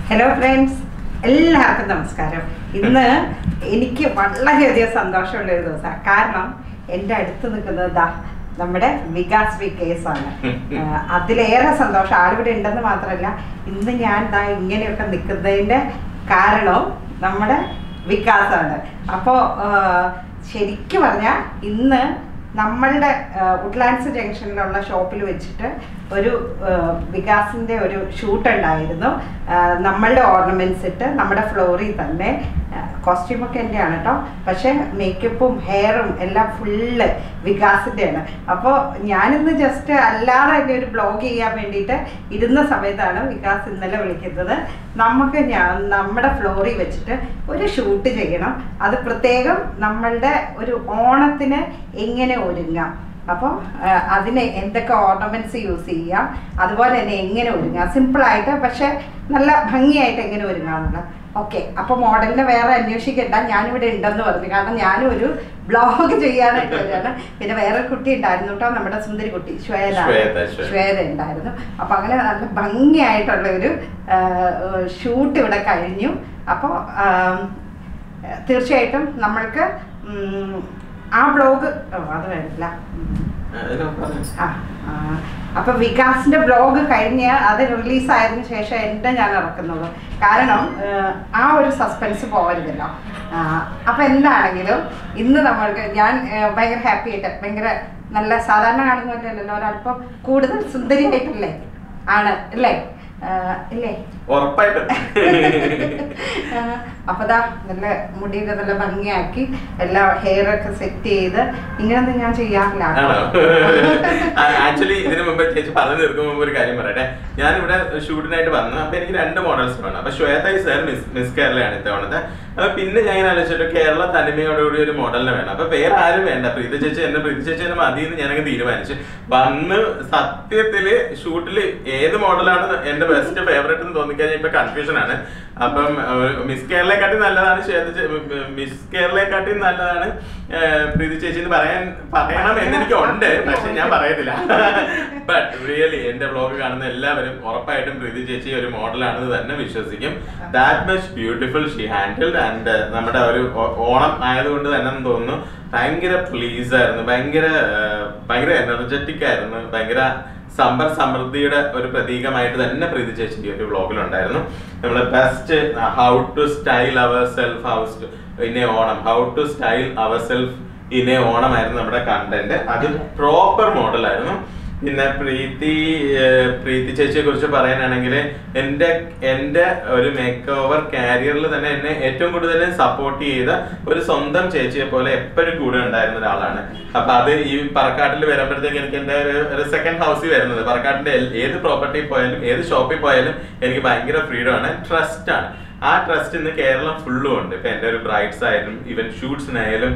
Hello friends, എല്ലാവർക്കും നമസ്കാരം. ഇന്ന് എനിക്ക് വളരെയധികം സന്തോഷമുള്ള ഒരു ദിവസമാണ്. കാരണം എൻ്റെ അടുത്ത് നിൽക്കുന്നത് നമ്മുടെ വികാസ് VKS ആണ്. അതിലേറെ സന്തോഷം ആളിവിടെ ഉണ്ടെന്ന് മാത്രമല്ല, ഇന്ന് ഞാൻ ഇങ്ങനെയൊക്കെ നിൽക്കുന്നതിൻ്റെ കാരണവും നമ്മുടെ വികാസാണ്. അപ്പോൾ ശരിക്കും പറഞ്ഞാൽ ഇന്ന് നമ്മളുടെ വുഡ്ലാൻഡ്സ് ജംഗ്ഷനിലുള്ള ഷോപ്പിൽ വെച്ചിട്ട് ഒരു വികാസിൻ്റെ ഒരു ഷൂട്ട് ഉണ്ടായിരുന്നു. നമ്മളുടെ ഓർണമെൻറ്റ്സ് ഇട്ട് നമ്മുടെ ഫ്ലോറിൽ തന്നെ. കോസ്റ്റ്യൂമൊക്കെ എൻ്റെയാണ് കേട്ടോ, പക്ഷേ മേക്കപ്പും ഹെയറും എല്ലാം ഫുള്ള് വികാസിൻ്റെയാണ്. അപ്പോൾ ഞാനിന്ന് ജസ്റ്റ് അല്ലാതെ തന്നെ ഒരു ബ്ലോഗ് ചെയ്യാൻ വേണ്ടിയിട്ട് ഇരുന്ന സമയത്താണ് വികാസ് ഇന്നലെ വിളിക്കുന്നത്. നമ്മുടെ ഫ്ലോറിൽ വെച്ചിട്ട് ഒരു ഷൂട്ട് ചെയ്യണം. അത് പ്രത്യേകം നമ്മളുടെ ഒരു ഓണത്തിന് എങ്ങനെ ഒരുങ്ങാം, അപ്പോൾ അതിന് എന്തൊക്കെ ഓർണമെൻറ്റ്സ് യൂസ് ചെയ്യാം, അതുപോലെ തന്നെ എങ്ങനെ ഒരുങ്ങാം സിമ്പിളായിട്ട്, പക്ഷെ നല്ല ഭംഗിയായിട്ട് എങ്ങനെ ഒരുങ്ങാമെന്നുള്ള. ഓക്കെ, അപ്പോൾ മോഡലിനെ വേറെ അന്വേഷിക്കണ്ട, ഞാനിവിടെ ഉണ്ടെന്ന് പറഞ്ഞു. കാരണം ഞാനും ഒരു ബ്ലോഗ് ചെയ്യാനായിട്ട് വരികയാണ്. പിന്നെ വേറെ കുട്ടി ഉണ്ടായിരുന്നു കേട്ടോ, നമ്മുടെ സുന്ദരി കുട്ടി ശ്വേത ഉണ്ടായിരുന്നു. അപ്പോൾ അങ്ങനെ നല്ല ഭംഗിയായിട്ടുള്ള ഒരു ഷൂട്ട് ഇവിടെ കഴിഞ്ഞു. അപ്പോൾ തീർച്ചയായിട്ടും നമ്മൾക്ക് ആ ബ്ലോഗ് അത് വേണ്ടില്ല. അപ്പൊ വികാസിന്റെ ബ്ലോഗ് കഴിഞ്ഞ് അത് റിലീസായതിനു ശേഷം എൻ്റെ ഞാൻ ഇറക്കുന്നുള്ളൂ. കാരണം ആ ഒരു സസ്പെൻസ് പോകരുതല്ലോ. അപ്പൊ എന്താണെങ്കിലും ഇന്ന് നമ്മൾക്ക് ഞാൻ ഭയങ്കര ഹാപ്പി ആയിട്ട്, ഭയങ്കര നല്ല സാധാരണ കാണുന്നതല്ലല്ലോ, ഒരല്പം കൂടുതൽ സുന്ദരിയായിട്ടല്ലേ ആണ് അല്ലേ? ഇല്ലേ? ഉറപ്പായിട്ടും. അപ്പൊ നല്ല മുടിയൊക്കെ നല്ല ഭംഗിയാക്കി എല്ലാ ഹെയർ ഒക്കെ സെറ്റ് ചെയ്ത് ഇങ്ങനൊന്നും ഞാൻ ചെയ്യാറില്ല. ആക്ച്വലി ഇതിനു മുമ്പ് ചേച്ചി പറഞ്ഞു തീർക്കും മുമ്പ് ഒരു കാര്യം പറയട്ടെ. ഞാനിവിടെ ഷൂട്ടിനായിട്ട് വന്നു. അപ്പൊ എനിക്ക് 2 മോഡൽസ് വേണം. അപ്പൊ ശ്വേത സാർ മിസ് കേരളയാണ് ഇത്തവണത്തെ. അപ്പൊ പിന്നെ ഞാൻ ഇങ്ങനെ ആലോചിച്ചിട്ട് കേരള തനിമയോടുകൂടി ഒരു മോഡലിനെ വേണം. അപ്പൊ വേറെ ആരും വേണ്ട, പ്രീതി ചേച്ചി മതി എന്ന് ഞാനങ്ങ് തീരുമാനിച്ചു. വന്ന് സത്യത്തില് ഷൂട്ടില് ഏത് മോഡലാണ് എന്റെ ബെസ്റ്റ് ഫേവറേറ്റ് എന്ന് തോന്നിക്കഴിഞ്ഞാൽ ഇപ്പൊ കൺഫ്യൂഷൻ ആണ്. അപ്പം മിസ് കേരളയെക്കാട്ടി നല്ലതാണ് മിസ് കേരളയെക്കാട്ടി നല്ലതാണ് പ്രീതി ചേച്ചി എന്ന് പറയണം എന്നെനിക്ക് ഉണ്ട്, പക്ഷെ ഞാൻ പറയത്തില്ല. ബട്ട് റിയലി എന്റെ വ്ലോഗ് കാണുന്ന എല്ലാവരും ഉറപ്പായിട്ടും പ്രീതി ചേച്ചി ഒരു മോഡലാണെന്ന് തന്നെ വിശ്വസിക്കും. That much beautiful she handled. And നമ്മുടെ ഒരു ഓണം ആയതുകൊണ്ട് തന്നെ തോന്നുന്നു ഭയങ്കര പ്ലീസ് ആയിരുന്നു, ഭയങ്കര എനർജറ്റിക് ആയിരുന്നു, ഭയങ്കര സമൃദ്ധിയുടെ ഒരു പ്രതീകമായിട്ട് തന്നെ പ്രീതി ചേച്ചിക്ക് ഒരു വ്ലോഗിലുണ്ടായിരുന്നു. നമ്മള് best how to style our self in a Onam, how to style our self in a Onam ആയിരുന്നു നമ്മുടെ കണ്ടന്റ്. അത് പ്രോപ്പർ മോഡലായിരുന്നു. പിന്നെ പ്രീതി ചേച്ചിയെ കുറിച്ച് പറയാനാണെങ്കിൽ എന്റെ ഒരു മേക്ക് ഓവർ കാരിയറിൽ തന്നെ എന്നെ ഏറ്റവും കൂടുതൽ സപ്പോർട്ട് ചെയ്ത ഒരു സ്വന്തം ചേച്ചിയെ പോലെ എപ്പോഴും കൂടെ ഉണ്ടായിരുന്ന ഒരാളാണ്. അപ്പൊ അത് ഈ പറക്കാട്ടിൽ വരുമ്പോഴത്തേക്ക് എനിക്ക് എന്റെ ഒരു സെക്കൻഡ് ഹൗസിൽ വരുന്നത്, പറക്കാട്ടിന്റെ ഏത് പ്രോപ്പർട്ടി പോയാലും ഏത് ഷോപ്പിൽ പോയാലും എനിക്ക് ഭയങ്കര ഫ്രീഡം ആണ്, ട്രസ്റ്റ് ആണ്. ആ ട്രസ്റ്റ് ഇന്ന് കേരളം ഫുള്ളും ഉണ്ട്. ഇപ്പൊ എന്റെ ഒരു ബ്രൈഡ്സ് ആയാലും ഈവൻ ഷൂട്ട്സിനായാലും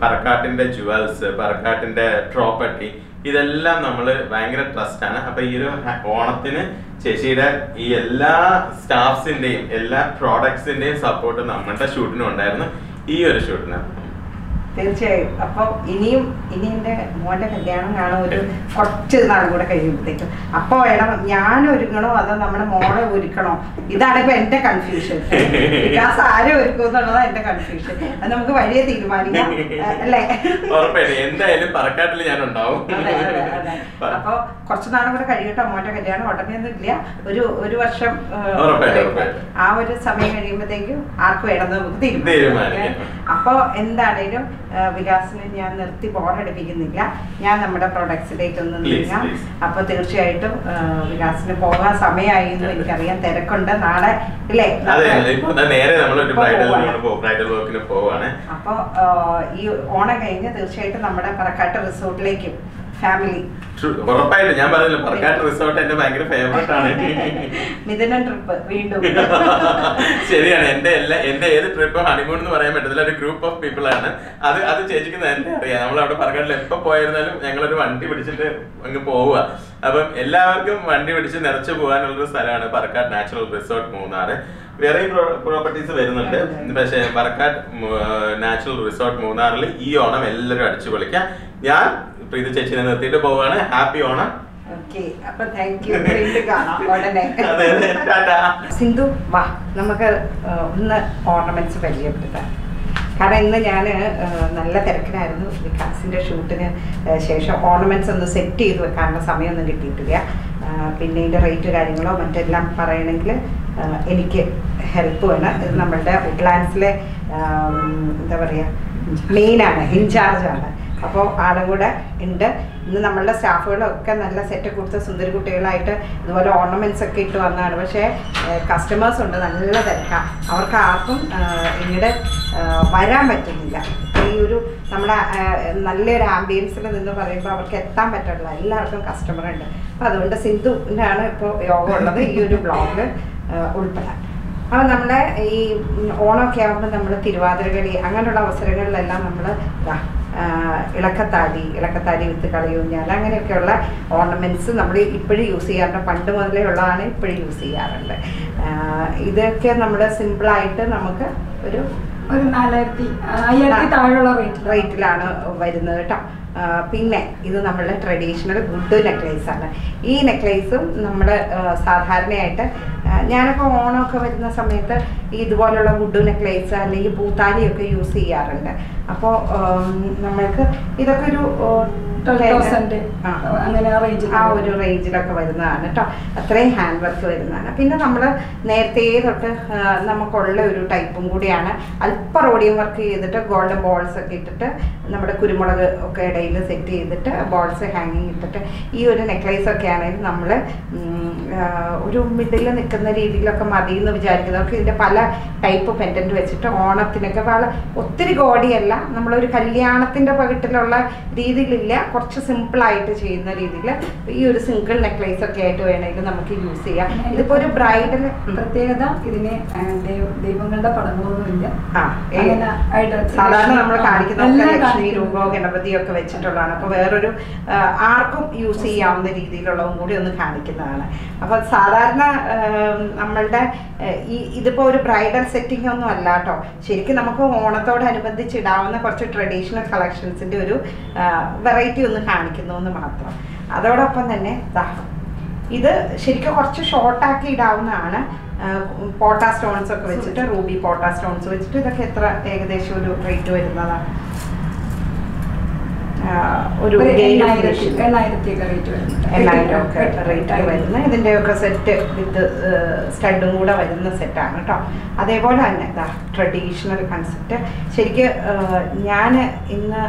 പറക്കാട്ടിന്റെ ജുവൽസ്, പറക്കാട്ടിന്റെ പ്രോപ്പർട്ടി, ഇതെല്ലാം നമ്മള് ഭയങ്കര ട്രസ്റ്റ് ആണ്. അപ്പൊ ഈ ഒരു ഓണത്തിന് ചേച്ചിയുടെ ഈ എല്ലാ സ്റ്റാഫ്സിന്റെയും എല്ലാ പ്രോഡക്ട്സിന്റെയും സപ്പോർട്ട് നമ്മുടെ ഷൂട്ടിനും ഉണ്ടായിരുന്നു, ഈ ഒരു ഷൂട്ടിന്. തീർച്ചയായും. അപ്പം ഇനി എൻ്റെ മോൻ്റെ കല്യാണം കാണും ഒരു കുറച്ച് നാളും കൂടെ കഴിയുമ്പോഴത്തേക്കും. അപ്പോൾ വേണം ഞാൻ ഒരുക്കണോ അതോ നമ്മുടെ മോളെ ഒരുക്കണോ? ഇതാണ് ഇപ്പൊ എൻ്റെ കൺഫ്യൂഷൻ. വികാസ് ആരെ ഒരുക്കും എന്നുള്ളതാണ് എൻ്റെ കൺഫ്യൂഷൻ. അത് നമുക്ക് വഴിയെ തീരുമാനിക്കാം അല്ലേ? എന്തായാലും പറക്കാട്ടിൽ ഞാൻ ഉണ്ടാവും. അപ്പൊ കുറച്ച് നാളും കൂടെ കഴിയട്ടോ മോൻ്റെ കല്യാണം. ഉടനെയൊന്നും ഇല്ല, ഒരു വർഷം. ആ ഒരു സമയം കഴിയുമ്പോഴത്തേക്കും ആർക്ക് വേണമെന്ന് നമുക്ക് തീരുമാനിക്കാം. അപ്പൊ എന്താണേലും വികാസിനെ ഞാൻ നിർത്തി ബോർഡടിപ്പിക്കുന്നില്ല, ഞാൻ നമ്മുടെ പ്രൊഡക്ട്സിലേക്കൊന്ന് നീങ്ങാം. അപ്പൊ തീർച്ചയായിട്ടും വികാസിന് പോകാൻ സമയമായി എന്ന് എനിക്കറിയാം, തിരക്കുണ്ട് നാളെ ഇല്ലേ? അപ്പൊ ഈ ഓണം കഴിഞ്ഞ് തീർച്ചയായിട്ടും നമ്മുടെ പറക്കാട്ട് റിസോർട്ടിലേക്കും ഫാമിലി ഉറപ്പായിട്ടും. ഞാൻ പറഞ്ഞില്ല, പറക്കാട്ട് റിസോർട്ട് എന്റെ ഭയങ്കര ഫേവറേറ്റ് ആണ്. മിഥുന ട്രിപ്പ് വീണ്ടും ശരിയാണ്. എന്റെ ഏത് ട്രിപ്പ് ഹണിമൂൺ എന്ന് പറയാൻ പറ്റത്തില്ല, ഒരു ഗ്രൂപ്പ് ഓഫ് പീപ്പിൾ ആണ്. അത് ചേച്ചിക്ക് നേരത്തെ അറിയാം. നമ്മൾ അവിടെ പറക്കാട്ടിൽ എപ്പോ പോയിരുന്നാലും ഞങ്ങളൊരു വണ്ടി പിടിച്ചിട്ട് അങ്ങ് പോവുക. അപ്പം എല്ലാവർക്കും വണ്ടി പിടിച്ച് നിറച്ചു പോകാനുള്ളൊരു സ്ഥലമാണ് പറക്കാട്ട് നാച്ചുറൽ റിസോർട്ട് മൂന്നാറ്. വേറെ പ്രോപ്പർട്ടീസ് വരുന്നുണ്ട്, പക്ഷെ പറക്കാട്ട് നാച്ചുറൽ റിസോർട്ട് മൂന്നാറിൽ ഈ ഓണം എല്ലാവരും അടിച്ചു പൊളിക്കാം. ഞാൻ പ്രീതി ചേച്ചിനെ നിർത്തിയിട്ട് പോവാണ്. ഹാപ്പി ഓണം. ഓക്കെ, അപ്പൊ താങ്ക് യു. വീണ്ടും കാണാം ഉടനെ. സിന്ധു വാ, നമുക്ക് ഒന്ന് ഓർണമെന്റ്സ് പരിചയപ്പെടുത്താം. കാരണം ഇന്ന് ഞാൻ നല്ല തിരക്കിലായിരുന്നു. വികാസിൻ്റെ ഷൂട്ടിന് ശേഷം ഓർണമെന്റ്സ് ഒന്ന് സെറ്റ് ചെയ്ത് വെക്കാനുള്ള സമയമൊന്നും കിട്ടിയിട്ടില്ല. പിന്നെ ഇതിൻ്റെ റേറ്റ് കാര്യങ്ങളോ മറ്റെല്ലാം പറയണമെങ്കിൽ എനിക്ക് ഹെൽപ്പ് വേണം. ഇത് നമ്മളുടെ വുഡ്ലാൻഡ്സിലെ എന്താ പറയുക മെയിനാണ്, ഇൻചാർജാണ്. അപ്പോൾ ആളും കൂടെ ഉണ്ട്. ഇന്ന് നമ്മളുടെ സ്റ്റാഫുകളൊക്കെ നല്ല സെറ്റ് കൊടുത്ത് സുന്ദരി കുട്ടികളായിട്ട് ഇതുപോലെ ഓർണമെന്റ്സ് ഒക്കെ ഇട്ട് വന്നതാണ്. പക്ഷേ കസ്റ്റമേഴ്സ് ഉണ്ട്, നല്ല തിരക്കാണ്. അവർക്ക് ആർക്കും ഇങ്ങോട്ട് വരാൻ പറ്റുന്നില്ല. ഈ ഒരു നമ്മുടെ നല്ലൊരു ആംബിയൻസിൽ നിന്ന് പറയുമ്പോൾ അവർക്ക് എത്താൻ പറ്റില്ല. എല്ലാവർക്കും കസ്റ്റമർ ഉണ്ട്. അപ്പോൾ അതുകൊണ്ട് സിന്ധുവിനാണ് ഇപ്പോൾ യോഗം ഉള്ളത് ഈ ഒരു ബ്ലോഗിൽ ഉൾപ്പെടാൻ. അപ്പോൾ നമ്മളെ ഈ ഓണമൊക്കെ ആകുമ്പോൾ നമ്മൾ തിരുവാതിരകളി അങ്ങനെയുള്ള അവസരങ്ങളിലെല്ലാം നമ്മൾ ഇളക്കത്താടി വിത്ത് കളിയൂഞ്ഞാൽ അങ്ങനെയൊക്കെയുള്ള ഓർണമെന്റ്സ് നമ്മൾ ഇപ്പോഴും യൂസ് ചെയ്യാറുണ്ട്. പണ്ട് മുതലേ ഉള്ളതാണ്, ഇപ്പോഴും യൂസ് ചെയ്യാറുണ്ട്. ഇതൊക്കെ നമ്മൾ സിമ്പിളായിട്ട് നമുക്ക് ഒരു 4000 താഴെയുള്ള റേറ്റിലാണ് വരുന്നത് കേട്ടോ. പിന്നെ ഇത് നമ്മളുടെ ട്രഡീഷണൽ വുഡ് നെക്ലേസാണ്. ഈ നെക്ലേസും നമ്മൾ സാധാരണയായിട്ട് ഞാനപ്പോൾ ഓണമൊക്കെ വരുന്ന സമയത്ത് ഇതുപോലുള്ള വുഡ് നെക്ലേസ് അല്ലെങ്കിൽ പൂത്താലിയൊക്കെ യൂസ് ചെയ്യാറുണ്ട്. അപ്പോൾ നമ്മൾക്ക് ഇതൊക്കെ ഒരു 12,000 അങ്ങനെ ആ ഒരു റേഞ്ചിലൊക്കെ വരുന്നതാണ് കേട്ടോ. അത്രയും ഹാൻഡ് വർക്ക് വരുന്നതാണ്. പിന്നെ നമ്മൾ നേരത്തെ തൊട്ട് നമുക്കുള്ള ഒരു ടൈപ്പും കൂടിയാണ്. അല്പം റോഡിയം വർക്ക് ചെയ്തിട്ട് ഗോൾഡൻ ബോൾസ് ഒക്കെ ഇട്ടിട്ട് നമ്മുടെ കുരുമുളക് ഒക്കെ ഇടയിൽ സെറ്റ് ചെയ്തിട്ട് ബോൾസ് ഹാങ്ങിങ് ഇട്ടിട്ട് ഈ ഒരു നെക്ലേസ് ഒക്കെ ആണെങ്കിൽ നമ്മൾ ഒരു മിഡിൽ നിൽക്കുന്ന രീതിയിലൊക്കെ മതി എന്ന് വിചാരിക്കുന്നവർക്ക് ഇതിൻ്റെ പല ടൈപ്പ് പെൻഡൻറ്റ് വെച്ചിട്ട് ഓണത്തിനൊക്കെ ഒത്തിരി ഗോഡിയല്ല, നമ്മളൊരു കല്യാണത്തിൻ്റെ പകിട്ടിലുള്ള രീതിയിലില്ല, കുറച്ച് സിമ്പിളായിട്ട് ചെയ്യുന്ന രീതിയിൽ ഈ ഒരു സിംഗിൾ നെക്ലേസ് ഒക്കെ ആയിട്ട് വേണമെങ്കിൽ നമുക്ക് യൂസ് ചെയ്യാം. ഇതിപ്പോൾ ഒരു ബ്രൈഡൽ പ്രത്യേകത, ഇതിന് ദൈവങ്ങളുടെ പടങ്ങളൊന്നുമില്ല. സാധാരണ നമ്മൾ കാണിക്കുന്ന ലക്ഷ്മി രൂപോ ഗണപതിയോ ഒക്കെ വെച്ചിട്ടുള്ളതാണ്. അപ്പോൾ വേറൊരു ആർക്കും യൂസ് ചെയ്യാവുന്ന രീതിയിലുള്ളതും കൂടി ഒന്ന് കാണിക്കുന്നതാണ്. അപ്പോൾ സാധാരണ നമ്മളുടെ ഇതിപ്പോൾ ഒരു ബ്രൈഡൽ സെറ്റിംഗ് ഒന്നും അല്ല കേട്ടോ. ശരിക്കും നമുക്ക് ഓണത്തോടനുബന്ധിച്ച് ഇടാവുന്ന കുറച്ച് ട്രഡീഷണൽ കളക്ഷൻസിൻ്റെ ഒരു വെറൈറ്റി ഒന്ന് കാണിക്കുന്നു എന്ന് മാത്രം. അതോടൊപ്പം തന്നെ ഇത് ശരിക്കും കുറച്ച് ഷോർട്ടാക്കി ഇടാവുന്നതാണ്. പോട്ടാ സ്റ്റോൺസ് ഒക്കെ വെച്ചിട്ട്, റൂബി പോട്ടാ സ്റ്റോൺസ് വെച്ചിട്ട് ഇതൊക്കെ എത്ര ഏകദേശം ഒരു റേറ്റ് വരുന്നതാണ്? ഒരു 8,000 ഒക്കെ റേറ്റ് വരുന്ന ഇതിൻ്റെയൊക്കെ സെറ്റ് വിത്ത് സ്റ്റഡും കൂടെ വരുന്ന സെറ്റാണ് കേട്ടോ. അതേപോലെ തന്നെ ട്രഡീഷണൽ കൺസെപ്റ്റ് ശരിക്കും ഞാൻ ഇന്ന്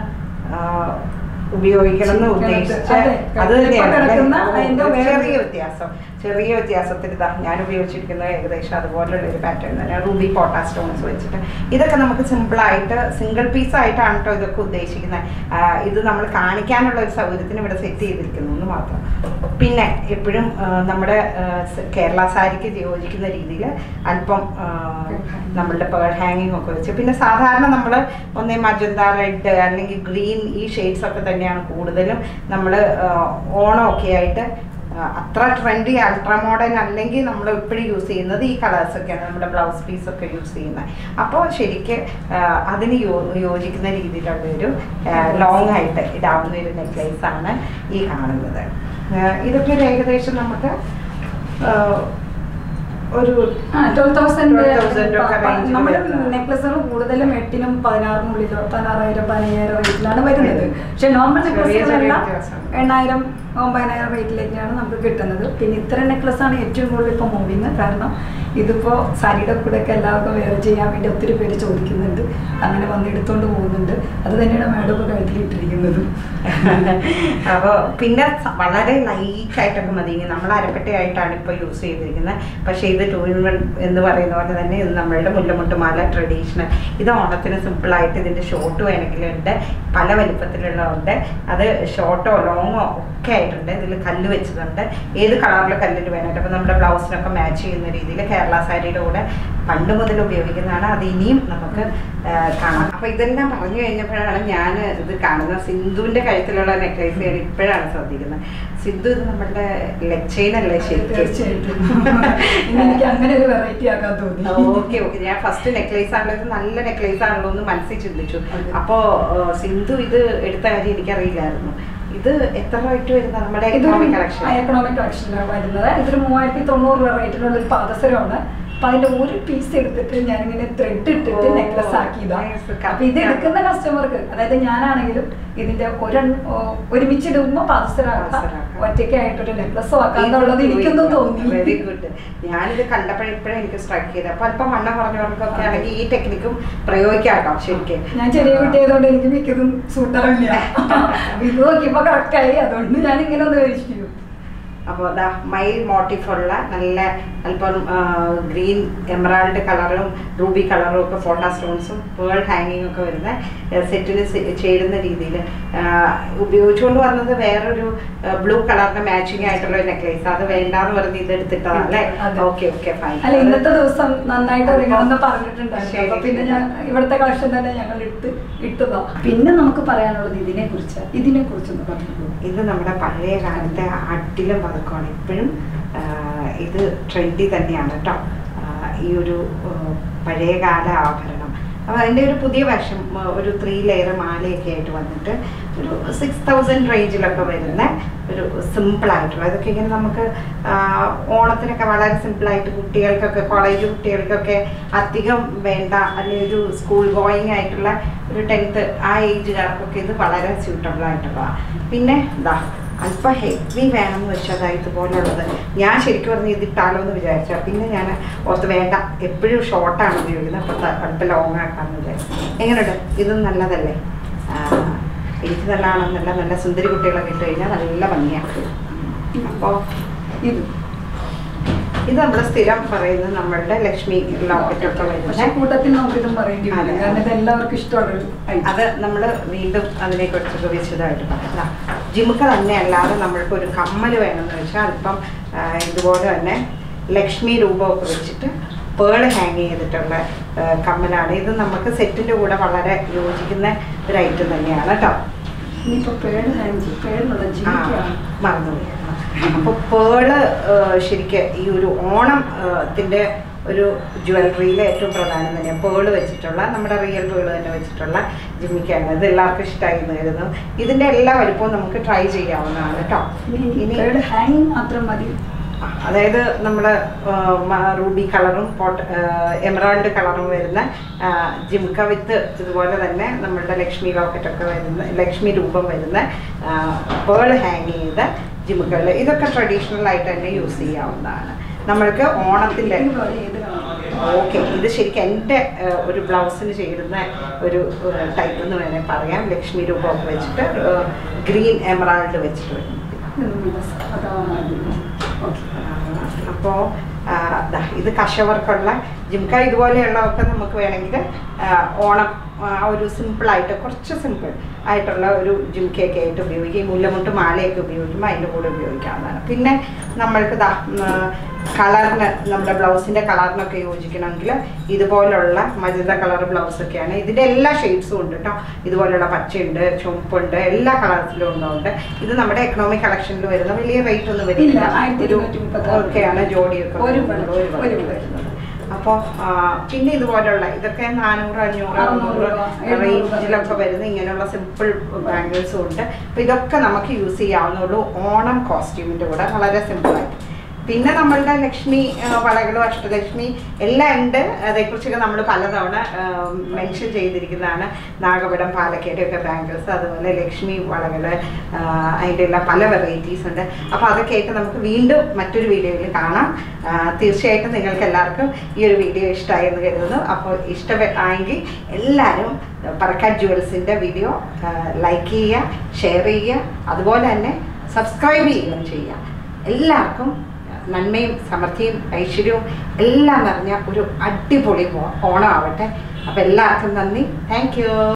ഉപയോഗിക്കണം എന്ന് ഉദ്ദേശിച്ച അത് തന്നെയാണ്. ചെറിയ വ്യത്യാസത്തിൽ ഞാൻ ഉപയോഗിച്ചിരിക്കുന്നത് ഏകദേശം അതുപോലുള്ള ഒരു പാറ്റേൺ തന്നെ, റൂബി പോട്ടാ സ്റ്റോൺസ് വെച്ചിട്ട്. ഇതൊക്കെ നമുക്ക് സിമ്പിളായിട്ട് സിംഗിൾ പീസായിട്ടാണ് കേട്ടോ ഇതൊക്കെ ഉദ്ദേശിക്കുന്നത്. ഇത് നമ്മൾ കാണിക്കാനുള്ള ഒരു സൗകര്യത്തിന് ഇവിടെ സെറ്റ് ചെയ്തിരിക്കുന്നു എന്ന് മാത്രം. പിന്നെ എപ്പോഴും നമ്മുടെ കേരള സാരിക്ക് യോജിക്കുന്ന രീതിയിൽ അല്പം നമ്മളുടെ പേൾ ഹാങ്ങിങ് ഒക്കെ വെച്ച്, പിന്നെ സാധാരണ നമ്മൾ ഒന്നേ മജന്ത, റെഡ് അല്ലെങ്കിൽ ഗ്രീൻ ഈ ഷെയ്ഡ്സ് ഒക്കെ തന്നെയാണ് കൂടുതലും നമ്മൾ ഓണമൊക്കെ ആയിട്ട് അത്ര ട്രെൻഡി അൾട്രാ മോഡേൺ അല്ലെങ്കിൽ നമ്മൾ എപ്പോഴും യൂസ് ചെയ്യുന്നത് ഈ കളേഴ്സൊക്കെയാണ്, നമ്മുടെ ബ്ലൗസ് പീസൊക്കെ യൂസ് ചെയ്യുന്നത്. അപ്പോൾ ശരിക്ക് അതിന് യോജിക്കുന്ന രീതിയിലുള്ള ഒരു ലോങ് ആയിട്ട് ഇടാവുന്ന ഒരു നെക്ലേസാണ് ഈ കാണുന്നത്. ഇതൊക്കെ ഒരു ഏകദേശം നമുക്ക് ഒരു 12,000 നമ്മുടെ നെക്ലസുകൾ കൂടുതലും 8,000 16,000 15,000 റേറ്റിലാണ് വരുന്നത്. പക്ഷെ നോർമൽ നെക്ലസുകളെല്ലാം 8,000 9,000 റേറ്റിലേക്കാണ് നമുക്ക് കിട്ടുന്നത്. പിന്നെ ഇത്തരം നെക്ലസാണ് ഏറ്റവും കൂടുതൽ ഇപ്പോൾ മൂവിങ്. കാരണം ഇതിപ്പോൾ സാരിയുടെ കൂടെയൊക്കെ എല്ലാവർക്കും വെയർ ചെയ്യാൻ വേണ്ടി ഒത്തിരി പേര് ചോദിക്കുന്നുണ്ട്, അങ്ങനെ വന്ന് എടുത്തുകൊണ്ട് പോകുന്നുണ്ട്. അത് തന്നെയാണ് മാഡം ഇപ്പോൾ കഴുത്തിലിട്ടിരിക്കുന്നത്. അപ്പോൾ പിന്നെ വളരെ ലൈറ്റായിട്ടൊക്കെ മതി. നമ്മൾ അരപ്പട്ടയായിട്ടാണ് ഇപ്പോൾ യൂസ് ചെയ്തിരിക്കുന്നത്. പക്ഷേ ഇത് 2 in 1 എന്ന് പറയുന്ന പോലെ തന്നെ ഇത് നമ്മളുടെ മുല്ലമുട്ടുമാല ട്രഡീഷണൽ. ഇത് ഓണത്തിന് സിമ്പിളായിട്ട് ഇതിൻ്റെ ഷോർട്ട് വേണമെങ്കിലുണ്ട്, പല വലിപ്പത്തിലുള്ളതുണ്ട്. അത് ഷോർട്ടോ ലോങ്ങോ ഒക്കെ ആയിട്ടുണ്ട്. ഇതിൽ കല്ല് വെച്ചതുണ്ട്, ഏത് കളറിൽ കല്ലിൽ വേണമായിട്ട്. അപ്പോൾ നമ്മുടെ ബ്ലൗസിനൊക്കെ മാച്ച് ചെയ്യുന്ന രീതിയിൽ കേരള സാരിയുടെ കൂടെ പണ്ട് മുതൽ ഉപയോഗിക്കുന്നതാണ്. അത് ഇനിയും നമുക്ക് കാണാം. അപ്പോൾ ഇതെല്ലാം പറഞ്ഞു കഴിഞ്ഞപ്പോഴാണ് ഞാൻ ഇത് കാണുന്നത്. സിന്ധുവിൻ്റെ കഴുത്തിലുള്ള നെക്ലേസ് ഞാൻ ഇപ്പോഴാണ് ശ്രദ്ധിക്കുന്നത്. സിന്ധു ഇത് നമ്മുടെ ലെഗ് ചെയിൻ അല്ലേ? തീർച്ചയായിട്ടും എനിക്ക് അങ്ങനെ ഒരു വെറൈറ്റി ആക്കാൻ തോന്നി. ഓക്കെ ഞാൻ ഫസ്റ്റ് നെക്ലേസ് ആണല്ലോ, ഇത് നല്ല നെക്ലേസ് ആണല്ലോ എന്ന് മനസ്സിൽ ചിന്തിച്ചു. അപ്പോൾ സിന്ധു ഇത് എടുത്ത കാര്യം എനിക്കറിയില്ലായിരുന്നു. ഇത് എത്ര റേറ്റ് വരുന്നത്? നമ്മുടെ എക്കണോമിക് കളക്ഷനിലാണ് വരുന്നത്. ഇതൊരു 3090 രൂപ റേറ്റിലുള്ള ഒരു പാദസരമാണ്. അപ്പൊ അതിന്റെ ഒരു പീസ് എടുത്തിട്ട് ഞാനിങ്ങനെ ത്രെഡ് ഇട്ടിട്ട് നെക്ലസ് ആക്കിയതാണ്. അപ്പൊ ഇത് എടുക്കുന്ന കസ്റ്റമർക്ക്, അതായത് ഞാനാണെങ്കിലും ഇതിന്റെ ഒരുമിച്ചിടുമ്പോ പാദസരമാക്കാം, ഒറ്റയ്ക്കായിട്ടൊരു നെക്ലസ് ആക്കാന്നുള്ളത് എനിക്കൊന്നും തോന്നി. Very good. ഞാനിത് കണ്ടപ്പോഴെപ്പോഴും എനിക്ക് സ്ട്രൈക്ക് ചെയ്ത്. അപ്പൊ അല്പം വണ്ണം പറഞ്ഞവർക്കൊക്കെ ആണെങ്കിൽ ഈ ടെക്നിക്കും പ്രയോഗിക്കാം ശരിക്കും. ഞാൻ ചെറിയ കുട്ടിയായതുകൊണ്ട് എനിക്ക് മിക്കതും സൂട്ടാവില്ല. ഇത് നോക്കിയപ്പോ കറക്റ്റായി, അതുകൊണ്ട് ഞാൻ ഇങ്ങനെ ഒന്ന് പരീക്ഷിക്കും. അപ്പോൾ ദാ മൈൽ മോട്ടീഫുള്ള നല്ല അല്പം ഗ്രീൻ എമറാൾഡ് കളറും റൂബി കളറും ഒക്കെ ഫോണ്ട സ്റ്റോൺസും പേൾ ഹാങ്ങിങ് ഒക്കെ വരുന്ന സെറ്റിന് ചേരുന്ന രീതിയിൽ ഉപയോഗിച്ചുകൊണ്ട് വന്നത് വേറൊരു ബ്ലൂ കളറിന് മാച്ചിങ് ആയിട്ടുള്ള ഒരു നെക്ലേസ്. അത് വേണ്ടാന്ന് പറഞ്ഞ് ഇത് എടുത്തിട്ടതല്ലേ? Okay okay fine. അല്ല, ഇന്നത്തെ ദിവസം നന്നായിട്ട് ഒരുങ്ങണമെന്ന് പറഞ്ഞിട്ടുണ്ടായിരുന്നു. പിന്നെ ഞാൻ ഇവിടുത്തെ കളക്ഷൻ തന്നെ ഞങ്ങൾ ഇട്ടതാ. പിന്നെ നമുക്ക് പറയാനുള്ളത് ഇതിനെ കുറിച്ചൊന്ന് പറഞ്ഞു. ഇത് നമ്മുടെ പഴയ കാലത്തെ അട്ടിലും പതുക്കമാണ്. ഇപ്പോഴും ഇത് ട്രെൻഡി തന്നെയാണ് കേട്ടോ, ഈ ഒരു പഴയകാല ആഭരണം. അപ്പോൾ അതിൻ്റെ ഒരു പുതിയ വേഷം, ഒരു 3 ലെയർ മാലയൊക്കെ ആയിട്ട് വന്നിട്ട് ഒരു 6000 റേഞ്ചിലൊക്കെ വരുന്ന ഒരു സിമ്പിളായിട്ടുള്ള, ഇതൊക്കെ ഇങ്ങനെ നമുക്ക് ഓണത്തിനൊക്കെ വളരെ സിമ്പിളായിട്ട് കുട്ടികൾക്കൊക്കെ, കോളേജ് കുട്ടികൾക്കൊക്കെ അധികം വേണ്ട, അല്ലെങ്കിൽ ഒരു സ്കൂൾ ഗോയിങ് ആയിട്ടുള്ള ഒരു 10th ആ ഏജുകാർക്കൊക്കെ ഇത് വളരെ സ്യൂട്ടബിൾ ആയിട്ടുള്ളതാണ്. പിന്നെ ഇതാ അല്പം ഹെവി വേണമെന്ന് വെച്ചാൽ ഇതുപോലുള്ളത് ഞാൻ ശരിക്കും പറഞ്ഞ് ഇതിട്ടാലോ എന്ന് വിചാരിച്ചാൽ പിന്നെ ഞാൻ ഓർത്ത് വേണ്ട, എപ്പോഴും ഷോർട്ടാണ് ഉപയോഗിക്കുന്നത്, അപ്പോൾ അല്പം ലോങ് ആക്കാമെന്ന് വിചാരിച്ചു. എങ്ങനെയുണ്ട്? ഇതും നല്ലതല്ലേ? എനിക്ക് നല്ലതാണെന്നല്ല, നല്ല സുന്ദരി കുട്ടികളൊക്കെ ഇട്ട് കഴിഞ്ഞാൽ നല്ല ഭംഗിയാണ്. അപ്പോൾ ഇത് നമ്മൾ സ്ഥിരം പറയുന്നത് നമ്മളുടെ ലക്ഷ്മി ലോക്കറ്റൊക്കെ വരുന്നത് കൂട്ടത്തിൽ നമുക്കിതും പറയേണ്ടി വരും, കാരണം ഇത് എല്ലാവർക്കും ഇഷ്ടമുള്ളൊരു. അത് നമ്മൾ വീണ്ടും അതിനെക്കുറിച്ചൊക്കെ വിശദമായിട്ട് പറയാം. ജിമുക്ക തന്നെ അല്ലാതെ നമ്മൾക്ക് ഒരു കമ്മൽ വേണമെന്ന് വെച്ചാൽ അല്പം ഇതുപോലെ തന്നെ ലക്ഷ്മി രൂപമൊക്കെ വെച്ചിട്ട് പേൾ ഹാങ് ചെയ്തിട്ടുള്ള കമ്മലാണ്. ഇത് നമുക്ക് സെറ്റിൻ്റെ കൂടെ വളരെ യോജിക്കുന്ന ഒരു ഐറ്റം തന്നെയാണ് കേട്ടോ. ഇനിയിപ്പോൾ മറന്നുപോയി. അപ്പോൾ പേള് ശരിക്കും ഈ ഒരു ഓണത്തിൻ്റെ ഒരു ജ്വല്ലറിയിൽ ഏറ്റവും പ്രധാനം തന്നെയാണ് പേള് വെച്ചിട്ടുള്ള, നമ്മുടെ റിയൽ പേള് തന്നെ വെച്ചിട്ടുള്ള ജിമ്മിക്കാണ്. ഇത് എല്ലാവർക്കും ഇഷ്ടമായി വരുന്നു. ഇതിൻ്റെ എല്ലാ വലുപ്പവും നമുക്ക് ട്രൈ ചെയ്യാവുന്നതാണ് കേട്ടോ. ഇനി ഹാങ്ങിങ് മാത്രം മതി. അതായത് നമ്മൾ റൂബി കളറും എമറാൾഡ് കളറും വരുന്ന ജിംക വിത്ത് ഇതുപോലെ തന്നെ നമ്മളുടെ ലക്ഷ്മി ലോക്കറ്റൊക്കെ വരുന്ന, ലക്ഷ്മി രൂപം വരുന്ന പേൾ ഹാങ് ചെയ്ത ജിമുകൾ, ഇതൊക്കെ ട്രഡീഷണൽ ആയിട്ട് തന്നെ യൂസ് ചെയ്യാവുന്നതാണ്. നമ്മൾക്ക് ഓണത്തിൻ്റെ ഓക്കെ. ഇത് ശരിക്കും എൻ്റെ ഒരു ബ്ലൗസിന് ചേരുന്ന ഒരു ടൈപ്പ് എന്ന് വേണമെങ്കിൽ പറയാം. ലക്ഷ്മി രൂപമൊക്കെ വെച്ചിട്ട് ഗ്രീൻ എമറാൾഡ് വെച്ചിട്ട് വരും. അപ്പോൾ ഇത് കശവർക്കുള്ള ജിംക ഇതുപോലെയുള്ളതൊക്കെ നമുക്ക് വേണമെങ്കിൽ ഓണം ഒരു സിമ്പിളായിട്ട്, കുറച്ച് സിമ്പിൾ ആയിട്ടുള്ള ഒരു ജിംക്കയൊക്കെ ആയിട്ട് ഉപയോഗിക്കും. മുല്ലമുട്ട് മാലയൊക്കെ ഉപയോഗിക്കുമ്പോൾ അതിൻ്റെ കൂടെ ഉപയോഗിക്കാവുന്നതാണ്. പിന്നെ നമ്മൾക്ക് കളറിന്, നമ്മുടെ ബ്ലൗസിൻ്റെ കളറിനൊക്കെ യോജിക്കണമെങ്കിൽ ഇതുപോലുള്ള മജന്ത കളർ ബ്ലൗസൊക്കെയാണ്. ഇതിൻ്റെ എല്ലാ ഷെയ്ഡ്സും ഉണ്ട് കേട്ടോ. ഇതുപോലുള്ള പച്ചയുണ്ട്, ചുവപ്പുണ്ട്, എല്ലാ കളേഴ്സിലും ഉണ്ടുണ്ട്. ഇത് നമ്മുടെ എക്കണോമിക് കളക്ഷനിൽ വരുന്ന വലിയ റേറ്റ് ഒന്നും വരില്ല, ഒരു ഒക്കെയാണ് ജോഡിയൊക്കെ വരുന്നത്. അപ്പോൾ പിന്നെ ഇതുപോലെയുള്ള ഇതൊക്കെ 400-500 റേഞ്ചിലൊക്കെ വരുന്ന ഇങ്ങനെയുള്ള സിമ്പിൾ ബാംഗിൾസും ഉണ്ട്. അപ്പോൾ ഇതൊക്കെ നമുക്ക് യൂസ് ചെയ്യാവുന്നുള്ളൂ ഓണം കോസ്റ്റ്യൂമിൻ്റെ കൂടെ, വളരെ സിമ്പിളായിട്ട്. പിന്നെ നമ്മളുടെ ലക്ഷ്മി വളകളും അഷ്ടലക്ഷ്മി എല്ലാം ഉണ്ട്. അതേക്കുറിച്ചൊക്കെ നമ്മൾ പലതവണ മെൻഷൻ ചെയ്തിരിക്കുന്നതാണ്. നാഗപടം, പാലക്കാടൊക്കെ ബാംഗിൾസ്, അതുപോലെ ലക്ഷ്മി വളകൾ, അതിൻ്റെ എല്ലാം പല വെറൈറ്റീസ് ഉണ്ട്. അപ്പോൾ അതൊക്കെ ആയിട്ട് നമുക്ക് വീണ്ടും മറ്റൊരു വീഡിയോയിൽ കാണാം. തീർച്ചയായിട്ടും നിങ്ങൾക്ക് എല്ലാവർക്കും ഈ ഒരു വീഡിയോ ഇഷ്ടമായി എന്ന് കരുതുന്നു. അപ്പോൾ ഇഷ്ടമായെങ്കിൽ എല്ലാവരും പറക്കാട്ട് ജുവൽസിൻ്റെ വീഡിയോ ലൈക്ക് ചെയ്യുക, ഷെയർ ചെയ്യുക, അതുപോലെ തന്നെ സബ്സ്ക്രൈബ് ചെയ്യുകയും ചെയ്യുക. എല്ലാവർക്കും നന്മയും സമൃദ്ധിയും ഐശ്വര്യവും എല്ലാം നിറഞ്ഞ ഒരു അടിപൊളി ഓണം ആവട്ടെ. അപ്പോൾ എല്ലാവർക്കും നന്ദി. Thank you.